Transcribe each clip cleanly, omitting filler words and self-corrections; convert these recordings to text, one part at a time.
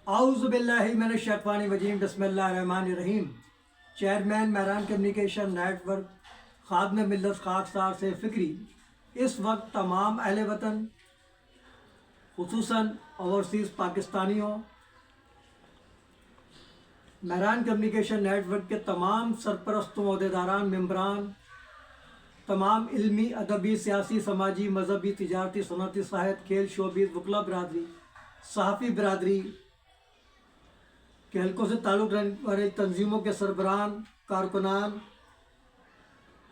اعوذ باللہ من الشیطان الرجیم بسم اللہ الرحمن الرحیم۔ Chairman Mehran communication network خادم ملت خاکسار سے فکری اس وقت تمام اہل وطن خصوصاً اوورسیز پاکستانیوں، مہران کمیونیکیشن نیٹ ورک کے تمام سرپرست عہدیداران، ممبران، تمام علمی، ادبی، سیاسی، سماجی، مذہبی، تجارتی، صنعتی، صحت، کھیل، شوبیز، وکلا برادری، صحافی برادری کے حلقوں سے تعلق رکھنے والے تنظیموں کے سربراہان، کارکنان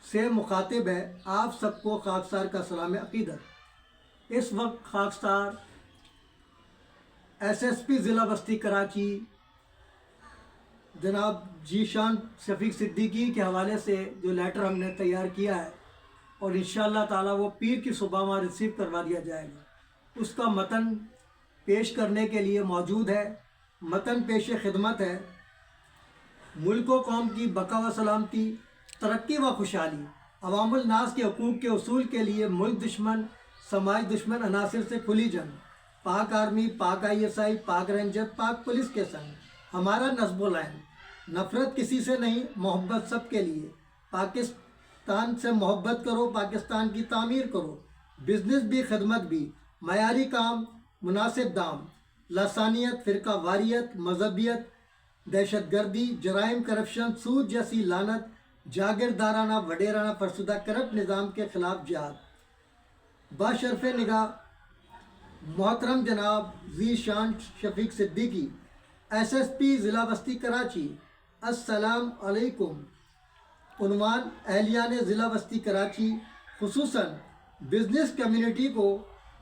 سے مخاطب ہے۔ آپ سب کو خاکسار کا سلام عقیدت۔ اس وقت خاکسار ایس ایس پی ضلع بستی کراچی جناب ذیشان شفیق صدیقی کے حوالے سے جو لیٹر ہم نے تیار کیا ہے اور انشاءاللہ تعالیٰ وہ پیر کی صبح وہاں ریسیو کروا دیا جائے گا، اس کا متن پیش کرنے کے لیے موجود ہے۔ متن پیش خدمت ہے: ملک و قوم کی بقا و سلامتی، ترقی و خوشحالی، عوام الناس کے حقوق کے اصول کے لیے ملک دشمن، سماج دشمن عناصر سے کھلی جنگ، پاک آرمی، پاک آئی ایس آئی، پاک رینجر، پاک پولیس کے سنگ ہمارا نصب و لائن، نفرت کسی سے نہیں، محبت سب کے لیے، پاکستان سے محبت کرو، پاکستان کی تعمیر کرو، بزنس بھی خدمت بھی، معیاری کام، مناسب دام، لسانیت، فرقہ واریت، مذہبیت، دہشت گردی، جرائم، کرپشن، سود جیسی لعنت، جاگیردارانہ، وڈیرانہ، فرسودہ کرپٹ نظام کے خلاف جہاد۔ باشرف نگاہ محترم جناب ذیشان شفیق صدیقی، ایس ایس پی ضلع بستی کراچی، السلام علیکم۔ عنوان: اہلیان ضلع بستی کراچی خصوصاً بزنس کمیونٹی کو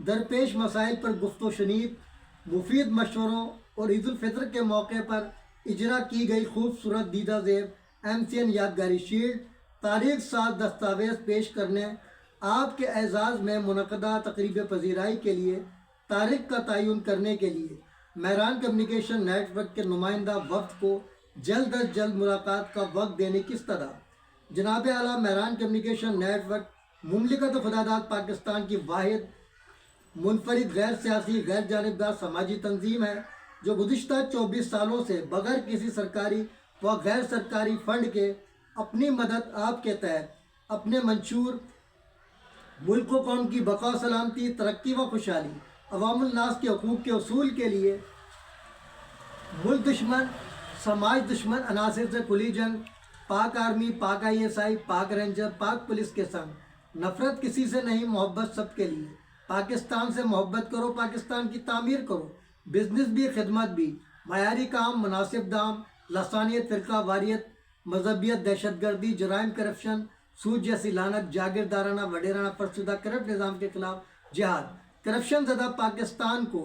درپیش مسائل پر گفت و شنید، مفید مشوروں اور عید الفطر کے موقع پر اجرا کی گئی خوبصورت دیدہ زیب MCN یادگاری شیلڈ تاریخ ساز دستاویز پیش کرنے، آپ کے اعزاز میں منعقدہ تقریب پذیرائی کے لیے تاریخ کا تعین کرنے کے لیے مہران کمیونیکیشن نیٹ ورک کے نمائندہ وفد کو جلد از جلد ملاقات کا وقت دینے کی استدعا۔ جناب اعلیٰ، مہران کمیونیکیشن نیٹ ورک مملکت خدا داد پاکستان کی واحد منفرد غیر سیاسی غیر جانبدار سماجی تنظیم ہے جو گزشتہ 24 سالوں سے بغیر کسی سرکاری و غیر سرکاری فنڈ کے اپنی مدد آپ کے تحت اپنے منشور ملک و قوم کی بقا و سلامتی، ترقی و خوشحالی، عوام الناس کے حقوق کے اصول کے لیے ملک دشمن، سماج دشمن عناصر سے کھلی جنگ، پاک آرمی، پاک آئی ایس آئی، پاک رینجر، پاک پولیس کے سنگ، نفرت کسی سے نہیں، محبت سب کے لیے، پاکستان سے محبت کرو، پاکستان کی تعمیر کرو، بزنس بھی خدمت بھی، معیاری کام، مناسب دام، لسانیت، فرقہ واریت، مذہبیت، دہشت گردی، جرائم، کرپشن، سود جیسی لعنت، جاگیردارانہ، وڈیرانہ، فرسودہ کرپٹ نظام کے خلاف جہاد۔ کرپشن زدہ پاکستان کو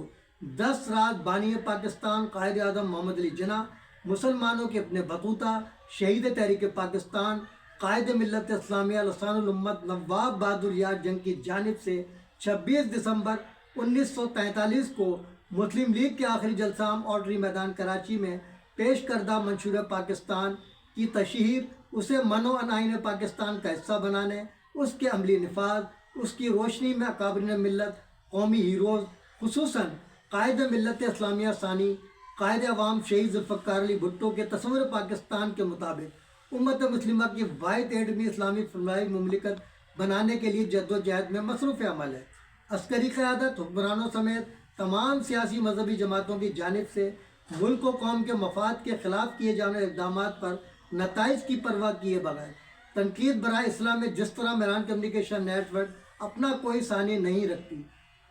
10 رات بانی پاکستان قائد اعظم محمد علی جناح، مسلمانوں کے اپنے بطوطہ شہید تحریک پاکستان، قائد ملت اسلامیہ، لسان الامت نواب بہادر یار جنگ کی جانب سے 26 دسمبر 1943 کو مسلم لیگ کے آخری جلسہ عام آرڈری میدان کراچی میں پیش کردہ منشور پاکستان کی تشہیر، اسے منو آئین پاکستان کا حصہ بنانے، اس کے عملی نفاذ، اس کی روشنی میں اکابرین ملت، قومی ہیروز، خصوصاً قائد ملت اسلامیہ ثانی، قائد عوام شہید ذوالفقار علی بھٹو کے تصور پاکستان کے مطابق امت مسلمہ کی واحد ایٹمی اسلامی فلاحی مملکت بنانے کے لیے جد و جہد میں مصروف عمل ہے۔ عسکری قیادت، حکمرانوں سمیت تمام سیاسی مذہبی جماعتوں کی جانب سے ملک و قوم کے مفاد کے خلاف کیے جانے والے اقدامات پر نتائج کی پرواہ کیے بغیر تنقید برائے اسلام میں جس طرح مہران کمیونیکیشن نیٹ ورک اپنا کوئی ثانی نہیں رکھتی،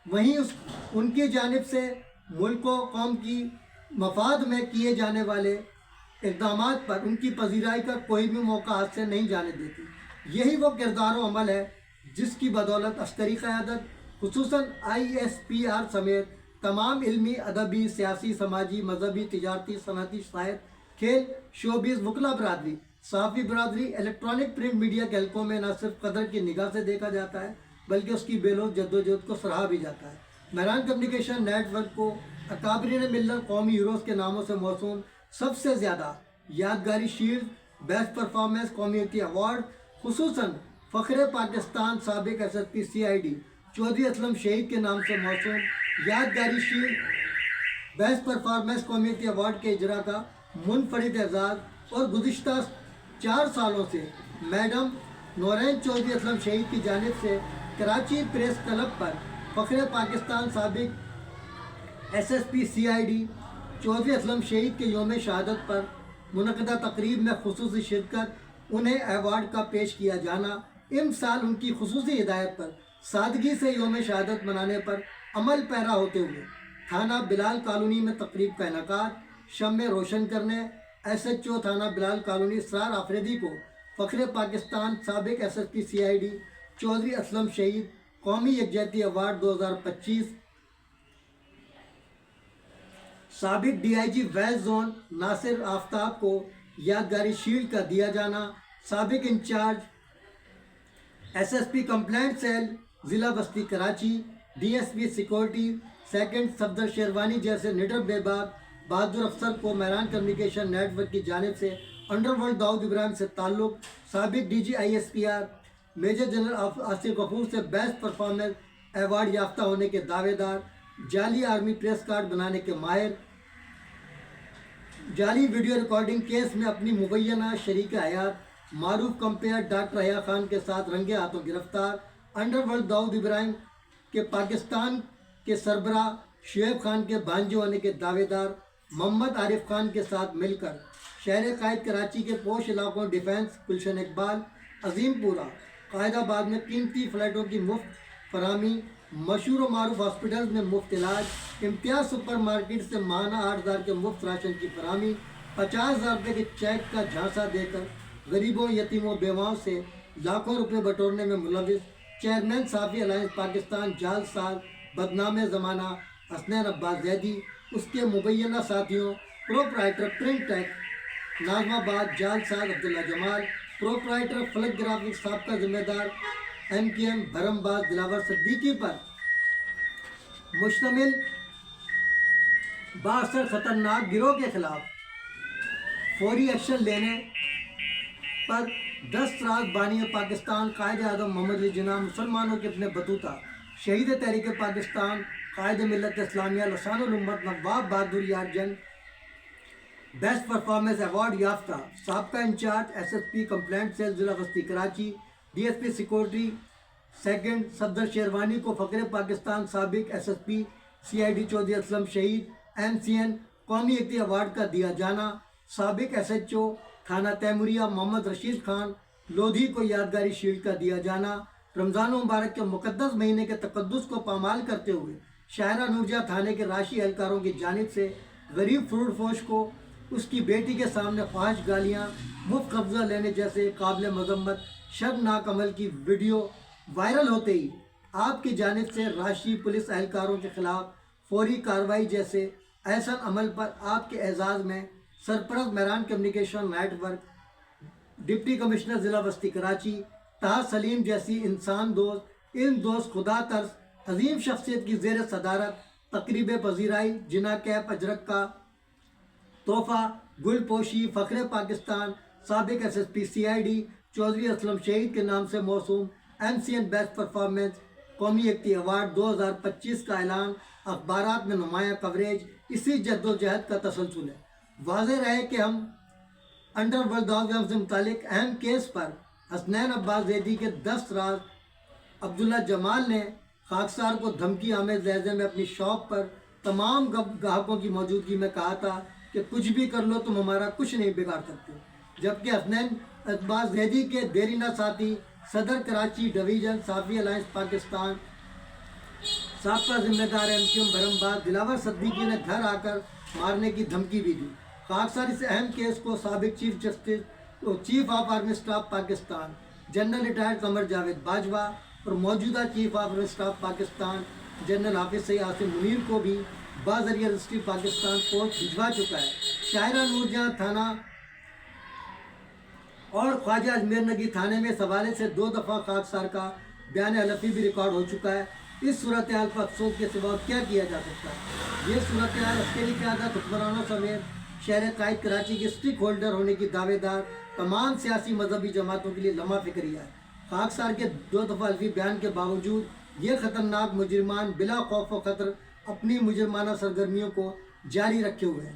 وہیں ان کی جانب سے ملک و قوم کی مفاد میں کیے جانے والے اقدامات پر ان کی پذیرائی کا کوئی بھی موقع ہاتھ سے نہیں جانے دیتی۔ یہی وہ کردار و عمل ہے جس کی بدولت عسکری قیادت خصوصاً ISPR سمیت تمام علمی، ادبی، سیاسی، سماجی، مذہبی، تجارتی، صنعتی، صحت، کھیل، شوبیز، وکلا برادری، صحافی برادری، الیکٹرانک پرنٹ میڈیا کے حلقوں میں نہ صرف قدر کی نگاہ سے دیکھا جاتا ہے بلکہ اس کی بے لوث جدوجہد کو سراہا بھی جاتا ہے۔ مہران کمیونیکیشن نیٹ ورک کو اکابرین ملت، قومی ہیروز کے ناموں سے موسوم سب سے زیادہ یادگاری shield, best performance community award, خصوصاً فخر پاکستان سابق SSP CID چودھری اسلم شہید کے نام سے موسوم یادگاری shield best performance community award کے اجرا کا منفرد اعزاز اور گزشتہ 4 سالوں سے میڈم نورین چودھری اسلم شہید کی جانب سے کراچی پریس کلب پر فخر پاکستان سابق SSP CID چودھری اسلم شہید کے یوم شہادت پر منعقدہ تقریب میں خصوصی شرکت، انہیں ایوارڈ کا پیش کیا جانا، امسال ان کی خصوصی ہدایت پر سادگی سے یوم شہادت منانے پر عمل پیرا ہوتے ہوئے تھانہ بلال کالونی میں تقریب کا انعقاد، شمع روشن کرنے SHO تھانہ بلال کالونی اسرار آفریدی کو فخر پاکستان سابق SSP CID چودھری اسلم شہید قومی یکجہتی ایوارڈ 2025، سابق DIG ویسٹ زون ناصر آفتاب کو یادگاری شیلڈ کا دیا جانا، سابق انچارج SSP کمپلینٹ سیل ضلع بستی Karachi DSP security second Safdar sherwani جیسے نڈر بے باک بہادر افسر کو مہران کمیونیکیشن نیٹ ورک کی جانب سے انڈر ورلڈ داؤد ابراہیم سے تعلق، سابق DG ISPR major general Asif Ghafoor سے بیسٹ پرفارمنس ایوارڈ یافتہ ہونے کے دعوے دار، جعلی آرمی پریس کارڈ بنانے کے ماہر، جعلی ویڈیو ریکارڈنگ کیس میں اپنی مبینہ شریک حیات معروف کمپیئر ڈاکٹر حیا خان کے ساتھ رنگے ہاتھوں گرفتار، انڈر ورلڈ داؤد ابراہیم کے پاکستان کے سربراہ شعیب خان کے بھانجے ہونے کے دعوے دار، محمد عارف خان کے ساتھ مل کر شہر قائد کراچی کے پوش علاقوں ڈیفنس، گلشن اقبال، عظیم پورہ، قائد آباد میں قیمتی فلیٹوں کی مفت فراہمی، مشہور و معروف ہاسپٹلز میں مفت علاج، امتیاز سپر مارکیٹ سے ماہانہ 8,000 کے مفت راشن کی فراہمی، 50,000 روپے کے چیک کا جھانسا دے کر غریبوں، یتیموں، بیواؤں سے لاکھوں روپے بٹورنے میں ملوث چیئرمین صحافی الائنس پاکستان جعل ساز بدنام زمانہ حسنین عباس زیدی، اس کے مبینہ ساتھیوں، پروپرائٹر پرنٹ ٹیک ناظم آباد جعل ساز عبداللہ جمال، پروپرائٹر فلک گرافکس سابقہ ذمہ دار MKM بھرم باز دلاور صدیقی پر مشتمل بااثر خطرناک گروہ کے خلاف فوری ایکشن لینے پر 10 راز بانی پاکستان قائد اعظم محمد علی جناح، مسلمانوں کے اپنے بطوطہ شہید تحریک پاکستان قائد ملت اسلامیہ لسان الامت نواب بہادر یار جنگ بیسٹ پرفارمنس ایوارڈ یافتہ سابقہ انچارج SSP کمپلینٹ سیل ضلع بستی Karachi DSP security second Safdar sherwani کو فخر پاکستان سابق SSP CID چودھری اسلم شہید MCN قومی یکجہتی ایوارڈ کا دیا جانا، سابق SHO تھانہ تیموریہ محمد رشید خان لودھی کو یادگاری شیلڈ کا دیا جانا، رمضان مبارک کے مقدس مہینے کے تقدس کو پامال کرتے ہوئے شاہراہ نورجہاں تھانے کے راشی اہلکاروں کی جانب سے غریب فروٹ فروش کو اس کی بیٹی کے سامنے فحش گالیاں، مفت قبضہ لینے جیسے قابل مذمت شرمناک عمل کی ویڈیو وائرل ہوتے ہی آپ کی جانب سے راشی پولیس اہلکاروں کے خلاف فوری کارروائی جیسے احسن عمل پر آپ کے اعزاز میں سرپرست Mehran communication network deputy commissioner ضلع بستی کراچی طاہر سلیم جیسی انسان دوست، علم دوست، خدا ترس عظیم شخصیت کی زیر صدارت تقریب پذیرائی جناح کیپ اجرک کا تحفہ گل پوشی فخر پاکستان سابق SSP CID چودھری اسلم شہید کے نام سے موسوم MCN بیسٹ پرفارمنس قومی یکجہتی ایوارڈ 2025 کا اعلان، اخبارات میں نمایاں کوریج اسی جد و جہد کا تسلسل ہے۔ واضح رہے کہ ہم انڈر ورلڈ داؤد ابراہیم سے متعلق اہم کیس پر حسنین عباس زیدی کے 10 راز عبداللہ جمال نے خاکسار کو دھمکی آمیز لہجے میں اپنی شاپ پر تمام گاہکوں کی موجودگی میں کہا تھا کہ کچھ بھی کر لو تم ہمارا کچھ نہیں بگاڑ سکتے، جبکہ حسنین عباس زیدی کے دیرینہ ساتھی صدر کراچی ڈویژن صحافی الائنس پاکستان سابقہ ذمہ دار MKM بھرم باز دلاور صدیقی نے گھر آ کر مارنے کی دھمکی بھی دی۔ خاکسار اس اہم کیس کو سابق chief justice chief of army staff Pakistan general retired Qamar Javed Bajwa اور موجودہ chief of army staff Pakistan general حافظ سید عاصم منیر کو بھی بذریعہ رجسٹری پاکستان کورٹ بھجوا چکا ہے۔ شاہراہ نورجہاں تھانہ اور خواجہ اجمیر نگی تھانے میں اس حوالے سے 2 دفعہ خاکسار کا بیان حلفی بھی ریکارڈ ہو چکا ہے۔ اس صورتحال پر افسوس کے سوا کیا کیا جا سکتا ہے؟ یہ صورتحال عسکری قیادت حکمرانوں سمیت شہر قائد کراچی کے اسٹیک ہولڈر ہونے کی دعوے دار تمام سیاسی مذہبی جماعتوں کے لیے لمحہ فکریہ ہے۔ خاکسار کے 2 دفعہ حلفی بیان کے باوجود یہ خطرناک مجرمان بلا خوف و خطر اپنی مجرمانہ سرگرمیوں کو جاری رکھے ہوئے ہیں۔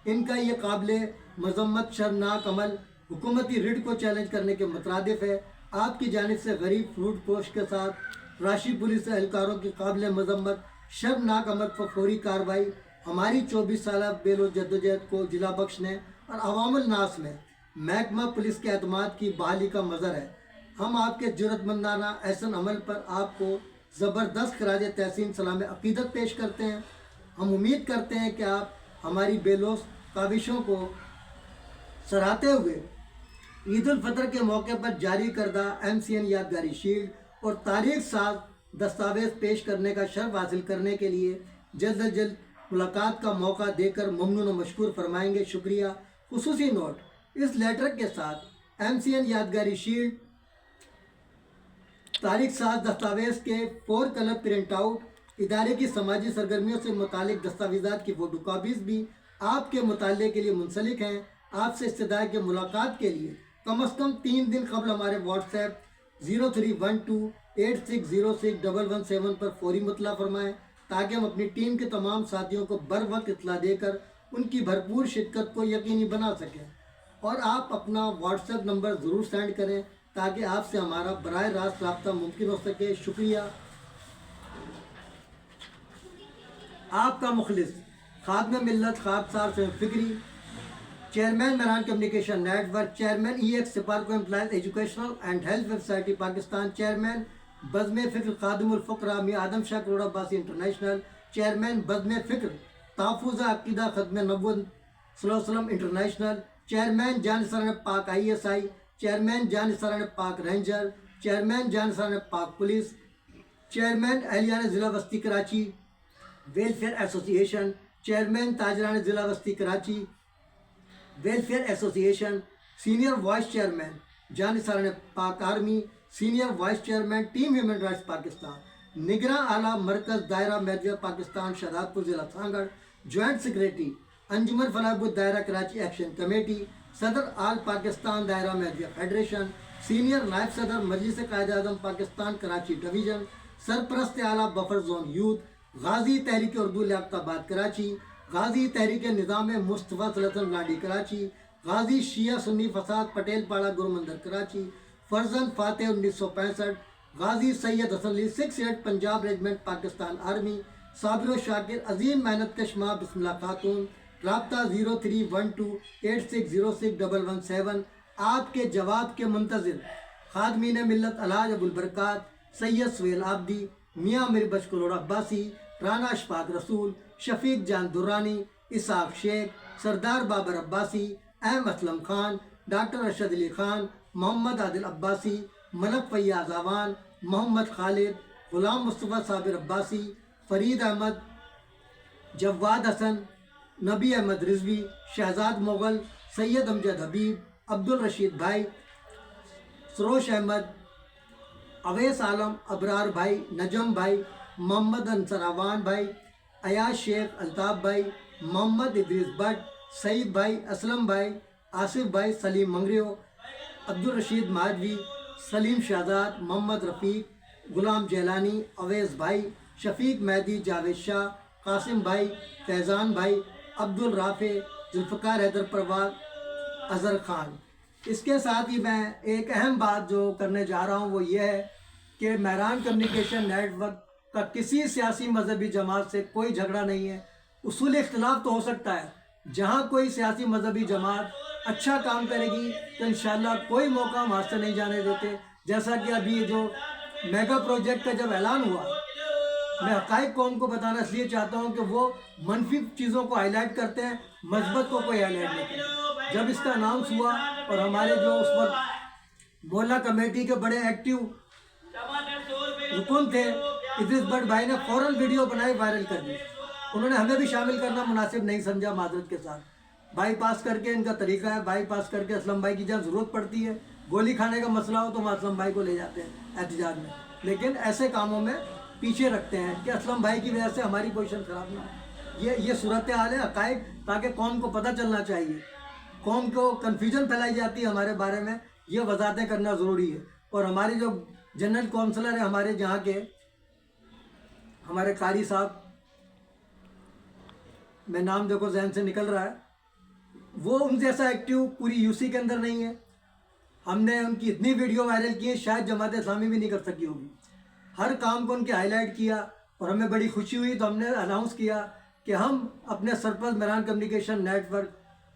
ان کا یہ قابل مذمت شرمناک عمل حکومتی ریٹ کو چیلنج کرنے کے مترادف ہے۔ آپ کی جانب سے غریب فروٹ پوش کے ساتھ راشی پولیس اہلکاروں کی قابل مذمت شرمناک عمل پر فوری کارروائی ہماری 24 سالہ بیلوس جدوجہد کو جلا بخشنے اور عوام الناس میں محکمہ پولیس کے اعتماد کی بحالی کا مظہر ہے۔ ہم آپ کے جرأت مندانہ احسن عمل پر آپ کو زبردست خراج تحسین سلام عقیدت پیش کرتے ہیں۔ ہم امید کرتے ہیں کہ آپ ہماری بیلوس کاوشوں کو سراہتے ہوئے عید الفطر کے موقع پر جاری کردہ MCN یادگاری شیلڈ اور تاریخ ساز دستاویز پیش کرنے کا شرف حاصل کرنے کے لیے جلد از جلد ملاقات کا موقع دے کر ممنون و مشکور فرمائیں گے۔ شکریہ۔ خصوصی نوٹ: اس لیٹر کے ساتھ MCN یادگاری شیلڈ، تاریخ ساز دستاویز کے 4 کلر پرنٹ آؤٹ، ادارے کی سماجی سرگرمیوں سے متعلق دستاویزات کی فوٹو کاپیز بھی آپ کے مطالعے کے لیے منسلک ہیں۔ آپ سے استدعا کے ملاقات کے لیے کم از کم 3 دن قبل ہمارے واٹس ایپ 031286061117 پر فوری مطلع فرمائیں تاکہ ہم اپنی ٹیم کے تمام ساتھیوں کو بر وقت اطلاع دے کر ان کی بھرپور شرکت کو یقینی بنا سکیں۔ اور آپ اپنا واٹس ایپ نمبر ضرور سینڈ کریں تاکہ آپ سے ہمارا براہ راست رابطہ ممکن ہو سکے۔ شکریہ۔ آپ کا مخلص خادم ملت خاکسار سے فکری، chairman Miran communication network, chairman EX SUPARCO employees educational and health web society Pakistan, chairman بزم فکر خادم الفقراء میاں آدم شاہ کروڑ عباسی انٹرنیشنل، چیئرمین بزم فکر تحفظ عقیدہ ختم نبوت صلی اللہ علیہ وسلم انٹرنیشنل، چیئرمین جانثاران پاک ISI، چیئرمین جانثاران پاک رینجر، چیئرمین جانثاران پاک پولیس، چیئرمین اہلیان ضلع وسطی کراچی ویلفیئر ایسوسی ایشن، چیئرمین تاجران ضلع وسطی کراچی ویلفیئر ایسوسی ایشن، سینئر وائس چیئرمین جانثاران پاک army, senior vice chairman team human rights Pakistan, نگراں اعلیٰ مرکز دائرہ میڈیا پاکستان شہزادپور ضلع سانگڑ، جوائنٹ سیکریٹری انجمن فلاح بہبود دائرہ کراچی ایکشن کمیٹی، صدر آل پاکستان دائرہ میڈیا فیڈریشن، سینئر نائب صدر مجلس قائد اعظم پاکستان کراچی ڈویژن، سرپرست اعلیٰ بفر زون یوتھ، غازی تحریک اردو لیاقت آباد کراچی، غازی تحریک نظام مصطفیٰ صلی اللہ علیہ وسلم لانڈی کراچی، غازی شیعہ سنی فساد پٹیل پاڑا گرو مندر کراچی، فرزند فاتح 1965، غازی سید حسن علی 68 پنجاب ریجمنٹ پاکستان آرمی، صابر و شاکر عظیم محنت کش ماں بسم اللہ خاتون، رابطہ 031286061117۔ آپ کے جواب کے منتظر خادمین ملت الحاج ابو البرکات سید سہیل عابدی، میاں امیر بچ کروڑ عباسی، رانا اشفاق رسول، شفیق جان درانی، اسحاق شیخ، سردار بابر عباسی، احم اسلم خان، ڈاکٹر ارشد علی خان، محمد عادل عباسی، ملک فیاض آوان، محمد خالد، غلام مصطفیٰ صابر عباسی، فرید احمد، جواد حسن، نبی احمد رضوی، شہزاد مغل، سید امجد حبیب، عبدالرشید بھائی، سروش احمد، اویس عالم، ابرار بھائی، نجم بھائی، محمد انصر آوان بھائی، ایاز شیخ، الطاف بھائی، محمد ادریس بٹ، سعید بھائی، اسلم بھائی، آصف بھائی، سلیم منگریو، عبدالرشید ماجوی، سلیم شہزاد، محمد رفیق، غلام جیلانی، اویس بھائی، شفیق مہدی، جاوید شاہ، قاسم بھائی، فیضان بھائی، عبدالرافع، ذوالفقار حیدر پرواد، اظہر خان۔ اس کے ساتھ ہی میں ایک اہم بات جو کرنے جا رہا ہوں وہ یہ ہے کہ میران کمیونیکیشن نیٹ ورک کا کسی سیاسی مذہبی جماعت سے کوئی جھگڑا نہیں ہے۔ اصول اختلاف تو ہو سکتا ہے، جہاں کوئی سیاسی مذہبی جماعت اچھا کام کرے گی تو انشاءاللہ کوئی موقع ہم ہاتھ سے نہیں جانے دیتے۔ جیسا کہ ابھی یہ جو میگا پروجیکٹ کا جب اعلان ہوا، میں حقائق قوم کو بتانا اس لیے چاہتا ہوں کہ وہ منفی چیزوں کو ہائی لائٹ کرتے ہیں، مثبت کو کوئی ہائی لائٹ نہیں کرتے۔ جب اس کا اناؤنس ہوا اور ہمارے جو اس وقت محلہ کمیٹی کے بڑے ایکٹیو رکن تھے ادریس بٹ بھائی نے فوراً ویڈیو بنائی، وائرل کر دی۔ انہوں نے ہمیں بھی شامل کرنا مناسب نہیں سمجھا، معذرت کے ساتھ۔ بائی پاس کر کے ان کا طریقہ ہے، بائی پاس کر کے اسلم بھائی کی جہاں ضرورت پڑتی ہے، گولی کھانے کا مسئلہ ہو تو وہ اسلم بھائی کو لے جاتے ہیں احتجاج میں، لیکن ایسے کاموں میں پیچھے رکھتے ہیں کہ اسلم بھائی کی وجہ سے ہماری پوزیشن خراب نہ ہو۔ یہ صورتحال ہے، حقائق، تاکہ قوم کو پتہ چلنا چاہیے۔ قوم کو کنفیوژن پھیلائی جاتی ہے ہمارے بارے میں، یہ وضاحتیں کرنا ضروری ہے۔ اور ہماری جو جنرل کونسلر ہیں ہمارے جہاں کے، ہمارے قاری صاحب میں نام دیکھو ذہن سے نکل رہا ہے، وہ ان جیسا ایکٹیو پوری یوسی کے اندر نہیں ہے. ہم نے ان کی اتنی ویڈیو وائرل کی ہے شاید جماعت اسلامی بھی نہیں کر سکی ہوگی. ہر کام کو ان کے ہائی لائٹ کیا اور ہمیں بڑی خوشی ہوئی تو ہم نے اناؤنس کیا کہ ہم اپنے سرپرست Mehran communication network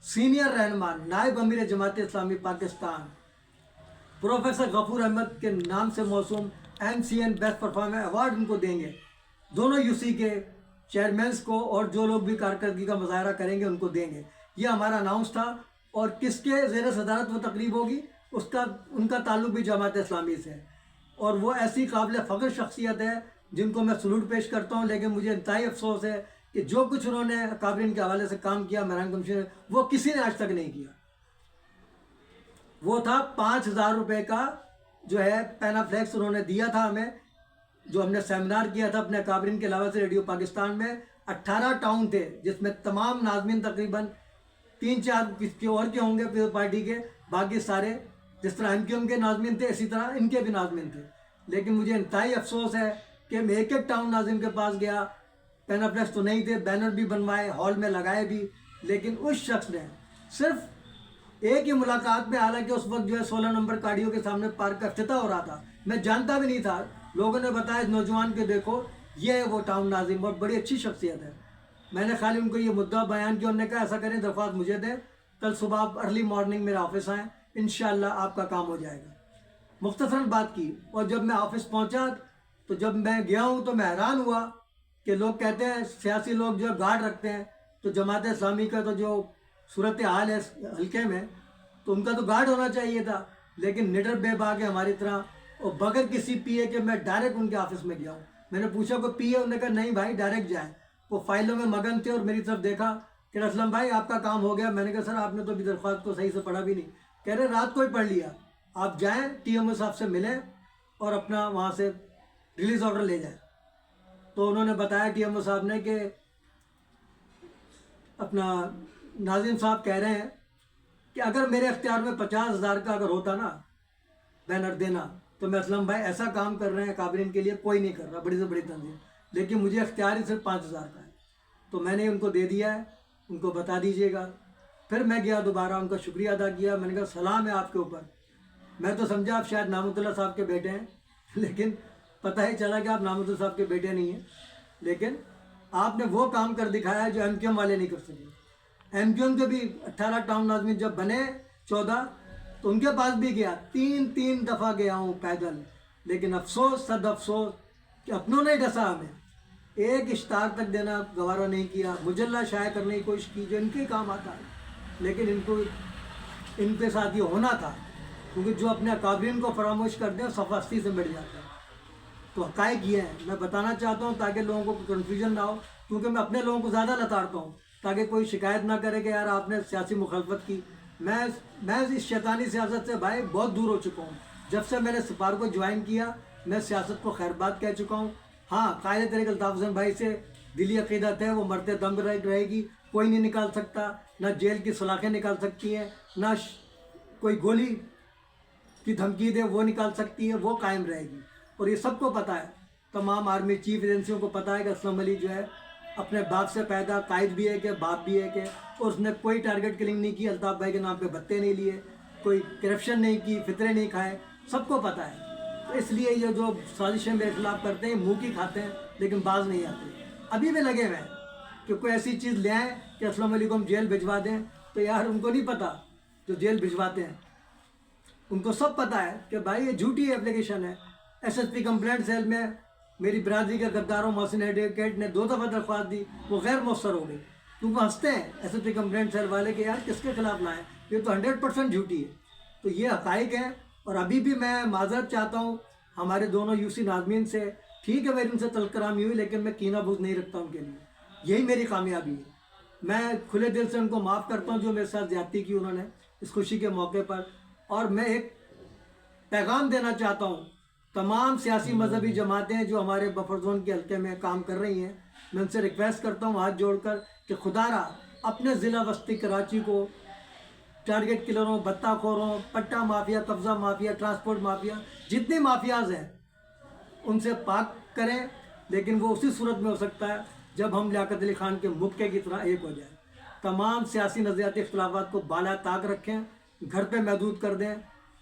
senior رہنما نائب امیر جماعت اسلامی پاکستان پروفیسر غفور احمد کے نام سے موسوم MCN بیسٹ پرفارمر ایوارڈ ان کو دیں گے. دونوں یوسی کے چیئرمینس کو اور جو لوگ بھی کارکردگی کا مظاہرہ کریں گے ان کو دیں گے. یہ ہمارا اناؤنس تھا. اور کس کے زیر صدارت وہ تقریب ہوگی ان کا تعلق بھی جماعت اسلامی سے ہے، اور وہ ایسی قابل فخر شخصیت ہے جن کو میں سلوٹ پیش کرتا ہوں. لیکن مجھے انتہائی افسوس ہے کہ جو کچھ انہوں نے اکابرین کے حوالے سے کام کیا مہران کمیشن وہ کسی نے آج تک نہیں کیا. وہ تھا 5,000 روپے کا جو ہے پینا فلیکس انہوں نے دیا تھا ہمیں، جو ہم نے سیمینار کیا تھا اپنے اکابرین کے علاوہ سے ریڈیو پاکستان میں. 18 ٹاؤن تھے جس میں تمام ناظمین تقریباً 3-4 کے اور کے ہوں گے پیپلز پارٹی کے، باقی سارے جس طرح MQM کے ناظمین تھے اسی طرح ان کے بھی ناظمین تھے. لیکن مجھے انتہائی افسوس ہے کہ میں ایک ٹاؤن ناظم کے پاس گیا، پینا فلیکس تو نہیں تھے، بینر بھی بنوائے، ہال میں لگائے بھی، لیکن اس شخص نے صرف ایک ہی ملاقات میں، حالانکہ اس وقت جو ہے 16 نمبر کاڑیوں کے سامنے پارک کا افتتاح ہو رہا تھا، میں جانتا بھی نہیں تھا، لوگوں نے بتایا اس نوجوان کے دیکھو یہ ہے وہ ٹاؤن ناظم اور بڑی اچھی شخصیت ہے. میں نے خالی ان کو یہ مدعا بیان کیا، انہوں نے کہا ایسا کریں درخواست مجھے دیں، کل صبح آپ ارلی مارننگ میرے آفس آئیں، انشاءاللہ آپ کا کام ہو جائے گا. مختصراً بات کی. اور جب میں آفس پہنچا تو جب میں گیا ہوں تو میں حیران ہوا کہ لوگ کہتے ہیں سیاسی لوگ جو گارڈ رکھتے ہیں، تو جماعت اسلامی کا تو جو صورتحال ہے حلقے میں تو ان کا تو گارڈ ہونا چاہیے تھا، لیکن نڈر بے باک ہے ہماری طرح، اور بغیر کسی PA کے میں ڈائریکٹ ان کے آفس میں گیا ہوں. میں نے پوچھا کوئی PA؟ انہوں نے کہا نہیں بھائی ڈائریکٹ جائیں. وہ فائلوں میں مگن تھے اور میری طرف دیکھا کہ اسلم بھائی آپ کا کام ہو گیا. میں نے کہا سر آپ نے تو ابھی درخواست کو صحیح سے پڑھا بھی نہیں. کہہ رہے رات کو ہی پڑھ لیا. آپ جائیں TMO صاحب سے ملیں اور اپنا وہاں سے ریلیز آرڈر لے جائیں. تو انہوں نے بتایا TMO صاحب نے کہ اپنا ناظم صاحب کہہ رہے ہیں کہ اگر میرے اختیار میں 50,000 کا اگر ہوتا نا بینر دینا تو میں اسلم بھائی ایسا کام کر رہے ہیں کابرین کے لیے کوئی نہیں کر رہا، بڑی سے بڑی تنظیم، لیکن مجھے اختیار ہی صرف 5,000 کا ہے. تو میں نے ان کو دے دیا ہے، ان کو بتا دیجئے گا. پھر میں گیا دوبارہ ان کا شکریہ ادا کیا. میں نے کہا سلام ہے آپ کے اوپر. میں تو سمجھا آپ شاید نعمت اللہ صاحب کے بیٹے ہیں، لیکن پتہ ہی چلا کہ آپ نعمت اللہ صاحب کے بیٹے نہیں ہیں. لیکن آپ نے وہ کام کر دکھایا جو MQM والے نہیں کر سکے. MQM کے بھی 18 ٹاؤن ناظمین جب بنے 14 تو ان کے پاس بھی گیا، 3 دفعہ گیا ہوں پیدل. لیکن افسوس صد افسوس کہ اپنوں نے ڈسا ہمیں، ایک اشتہار تک دینا گوارہ نہیں کیا. مجلہ شائع کرنے کی کوشش کی جو ان کے کام آتا ہے، لیکن ان کے ساتھ یہ ہونا تھا، کیونکہ جو اپنے اکابرین کو فراموش کر دیں صفاستی سے مٹ جاتا ہے. تو حقائق یہ ہیں، میں بتانا چاہتا ہوں تاکہ لوگوں کو کنفیوژن نہ ہو، کیونکہ میں اپنے لوگوں کو زیادہ لتاڑتا ہوں تاکہ کوئی شکایت نہ کرے کہ یار آپ نے سیاسی مخالفت کی. میں اس شیطانی سیاست سے بھائی بہت دور ہو چکا ہوں. جب سے میں نے سپار کو جوائن کیا میں سیاست کو خیر بات کہہ چکا ہوں. ہاں قائد طریق الطاف حسین بھائی سے دلی عقیدت ہے، وہ مرتے دم رہے گی، کوئی نہیں نکال سکتا، نہ جیل کی سلاخیں نکال سکتی ہیں، نہ کوئی گولی کی دھمکی دے وہ نکال سکتی ہے، وہ قائم رہے گی. اور یہ سب کو پتہ ہے، تمام آرمی چیف ایجنسیوں کو پتہ ہے کہ اسلم علی جو ہے اپنے باپ سے پیدا قائد بھی ہے کہ باپ بھی ہے کہ، اور اس نے کوئی ٹارگٹ کلنگ نہیں کی، الطاف بھائی کے نام پہ بتے نہیں لیے، کوئی کرپشن نہیں کی، فطرے نہیں کھائے، سب کو پتہ ہے. تو اس لیے یہ جو سازشیں میرے خلاف کرتے ہیں منہ کی کھاتے ہیں لیکن باز نہیں آتے. ابھی بھی لگے ہوئے ہیں کہ کوئی ایسی چیز لے آئیں کہ اسلم علی کو ہم جیل بھجوا دیں. تو یار ان کو نہیں پتہ جو جیل بھجواتے ہیں، ان کو سب پتہ ہے کہ بھائی یہ جھوٹی اپلیکیشن ہے. SSP کمپلینٹ سیل میں میری برادری کے غداروں محسن ایڈوکیٹ نے 2 دفعہ درخواست دی، وہ غیر مؤثر ہو گئی. کیونکہ ہنستے ہیں SSP کمپلینٹ سیل والے کہ یار کس کے خلاف لائیں، یہ تو 100% جھوٹی ہے. تو یہ حقائق ہیں. اور ابھی بھی میں معذرت چاہتا ہوں ہمارے دونوں UC ناظمین سے. ٹھیک ہے میری ان سے تلخ کلامی ہوئی لیکن میں کینہ بغض نہیں رکھتا ان کے لیے، یہی میری کامیابی ہے. میں کھلے دل سے ان کو معاف کرتا ہوں جو میرے ساتھ زیادتی کی انہوں نے اس خوشی کے موقع پر. اور میں ایک پیغام دینا چاہتا ہوں تمام سیاسی مذہبی جماعتیں جو ہمارے بفر زون کے حلقے میں کام کر رہی ہیں، میں ان سے ریکویسٹ کرتا ہوں ہاتھ جوڑ کر کہ خدا را اپنے ضلع وسطی کراچی کو ٹارگٹ کلروں، بتہ خوروں، پٹا مافیا، قبضہ مافیا، ٹرانسپورٹ مافیا، جتنی مافیاز ہیں ان سے پاک کریں. لیکن وہ اسی صورت میں ہو سکتا ہے جب ہم لیاقت علی خان کے مکے کی طرح ایک ہو جائیں، تمام سیاسی نظریاتی اختلافات کو بالا طاق رکھیں، گھر پہ محدود کر دیں،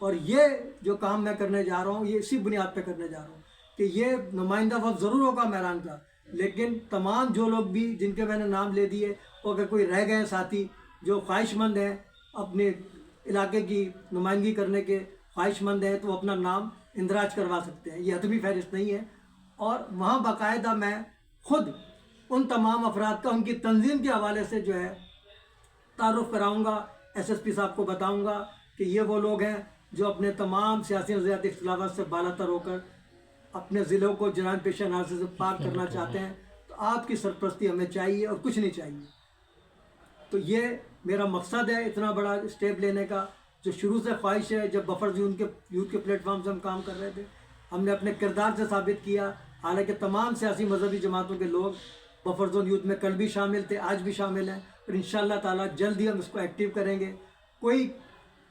اور یہ جو کام میں کرنے جا رہا ہوں یہ اسی بنیاد پہ کرنے جا رہا ہوں کہ یہ نمائندہ وقت ضرور ہوگا میدان کا، لیکن تمام جو لوگ بھی جن کے میں نے نام لے دیے، اور اگر کوئی رہ گئے ساتھی جو خواہش مند ہیں اپنے علاقے کی نمائندگی کرنے کے خواہش مند ہیں، تو وہ اپنا نام اندراج کروا سکتے ہیں، یہ حتمی فہرست نہیں ہے۔ اور وہاں باقاعدہ میں خود ان تمام افراد کا ان کی تنظیم کے حوالے سے جو ہے تعارف کراؤں گا، ایس ایس پی صاحب کو بتاؤں گا کہ یہ وہ لوگ ہیں جو اپنے تمام سیاسی نظریاتی اختلافات سے بالا تر ہو کر اپنے ضلعوں کو جرائم پیشہ ناصر سے پاک کرنا چاہتے ہیں، تو آپ کی سرپرستی ہمیں چاہیے اور کچھ نہیں چاہیے۔ تو یہ میرا مقصد ہے اتنا بڑا اسٹیپ لینے کا، جو شروع سے خواہش ہے۔ جب بفر یوتھ کے پلیٹ فارم سے ہم کام کر رہے تھے، ہم نے اپنے کردار سے ثابت کیا، حالانکہ تمام سیاسی مذہبی جماعتوں کے لوگ بفر زون یوتھ میں کل بھی شامل تھے، آج بھی شامل ہیں، اور انشاءاللہ تعالیٰ جلد ہی ہم اس کو ایکٹیو کریں گے۔ کوئی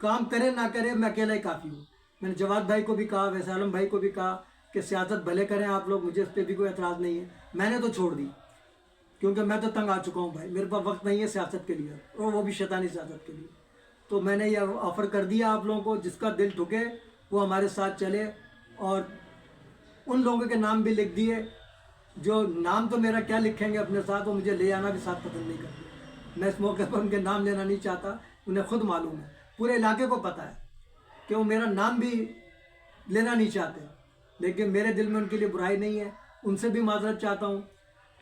کام کرے نہ کرے، میں اکیلا ہی کافی ہوں۔ میں نے جواد بھائی کو بھی کہا، ویسے عالم بھائی کو بھی کہا کہ سیاست بھلے کریں آپ لوگ، مجھے اس پہ بھی کوئی اعتراض نہیں ہے، میں نے تو چھوڑ دی، کیونکہ میں تو تنگ آ چکا ہوں بھائی، میرے پاس وقت نہیں ہے سیاست کے لیے، اور وہ بھی شیطانی سیاست کے لیے۔ تو میں نے یہ آفر کر دیا آپ لوگوں کو، جس کا دل ٹھکے وہ ہمارے ساتھ چلے، اور ان لوگوں کے نام بھی لکھ دیے جو نام تو میرا کیا لکھیں گے اپنے ساتھ، وہ مجھے لے آنا بھی ساتھ پسند نہیں کرتے۔ میں اس موقع پر ان کے نام لینا نہیں چاہتا، انہیں خود معلوم ہے، پورے علاقے کو پتہ ہے کہ وہ میرا نام بھی لینا نہیں چاہتے، لیکن میرے دل میں ان کے لیے برائی نہیں ہے۔ ان سے بھی معذرت چاہتا ہوں،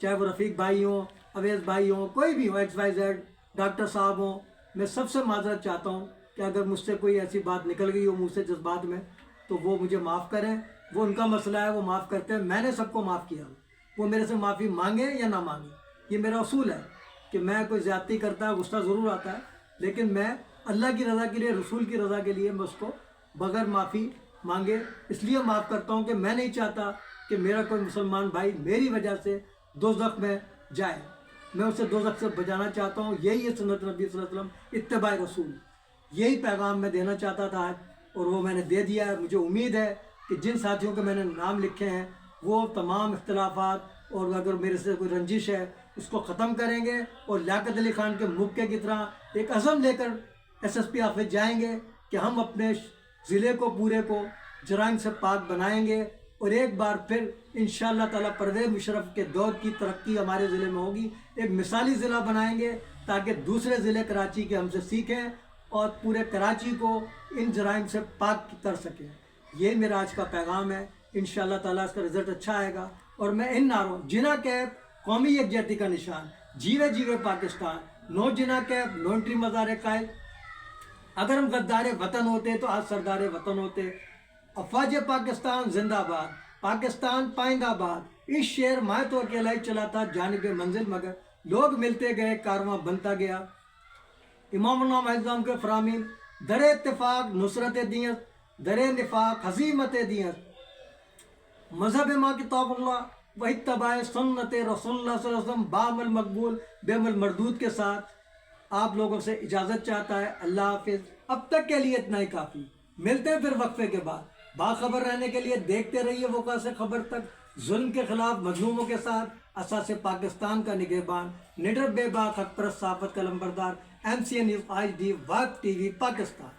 چاہے وہ رفیق بھائی ہوں، اویس بھائی ہوں، کوئی بھی ہو، ایکس وائی زیڈ، ڈاکٹر صاحب ہوں، میں سب سے معذرت چاہتا ہوں کہ اگر مجھ سے کوئی ایسی بات نکل گئی ہو منہ سے جذبات میں، تو وہ مجھے معاف کریں، وہ ان کا مسئلہ ہے، وہ معاف کرتے ہیں، میں نے سب کو معاف کیا، وہ میرے سے معافی مانگیں یا نہ مانگیں، یہ میرا اصول ہے کہ میں کوئی زیادتی کرتا ہے غصہ ضرور آتا ہے، لیکن میں اللہ کی رضا کے لیے، رسول کی رضا کے لیے میں اس کو بغیر معافی مانگے اس لیے معاف کرتا ہوں کہ میں نہیں چاہتا کہ میرا کوئی مسلمان بھائی میری وجہ سے دوزخ میں جائے، میں اسے دوزخ سے بچانا چاہتا ہوں۔ یہی ہے سنت نبی صلی اللہ علیہ وسلم، اتباع رسول، یہی پیغام میں دینا چاہتا تھا آج، اور وہ میں نے دے دیا ہے۔ مجھے امید ہے کہ جن ساتھیوں کے میں نے نام لکھے ہیں وہ تمام اختلافات، اور اگر میرے سے کوئی رنجش ہے اس کو ختم کریں گے، اور لیاقت علی خان کے مکے کی طرح ایک عزم لے کر ایس ایس پی آفس جائیں گے کہ ہم اپنے ضلع کو پورے کو جرائم سے پاک بنائیں گے، اور ایک بار پھر انشاءاللہ تعالیٰ پرویز مشرف کے دور کی ترقی ہمارے ضلع میں ہوگی، ایک مثالی ضلع بنائیں گے تاکہ دوسرے ضلع کراچی کے ہم سے سیکھیں اور پورے کراچی کو ان جرائم سے پاک کر سکیں۔ یہ میرا آج کا پیغام ہے، انشاءاللہ تعالیٰ اس کا رزلٹ اچھا آئے گا۔ اور میں ان نعروں، جنا کیپ قومی یکجہتی کا نشان، جیوے جیوے پاکستان، نو جنا کیپ، نو انٹری مزار قائد، اگر ہم غدار وطن ہوتے تو آج سردار وطن ہوتے۔ افواج پاکستان زندہ باد، پاکستان پائندہ باد، اس شعر میں تو اکیلا ہی چلا تھا جانب منزل، مگر لوگ ملتے گئے کارواں بنتا گیا۔ امام النام اعظم کے فرامین، در اتفاق نصرت دیت، در نفاق حزیمت دیت، مذہب ماں کتاب اللہ و اتباع سنت رسول اللہ صلی اللہ علیہ وسلم، بعمل مقبول بعمل مردود کے ساتھ آپ لوگوں سے اجازت چاہتا ہے۔ اللہ حافظ۔ اب تک کے لیے اتنا ہی کافی، ملتے ہیں پھر وقفے کے بعد۔ باخبر رہنے کے لیے دیکھتے رہیے وقوع سے خبر تک، ظلم کے خلاف مظلوموں کے ساتھ، اساس پاکستان کا نگہبان، نڈر بے باک حق پرست صحافت کا لمبردار، MCA نیوز HD، وقت TV پاکستان۔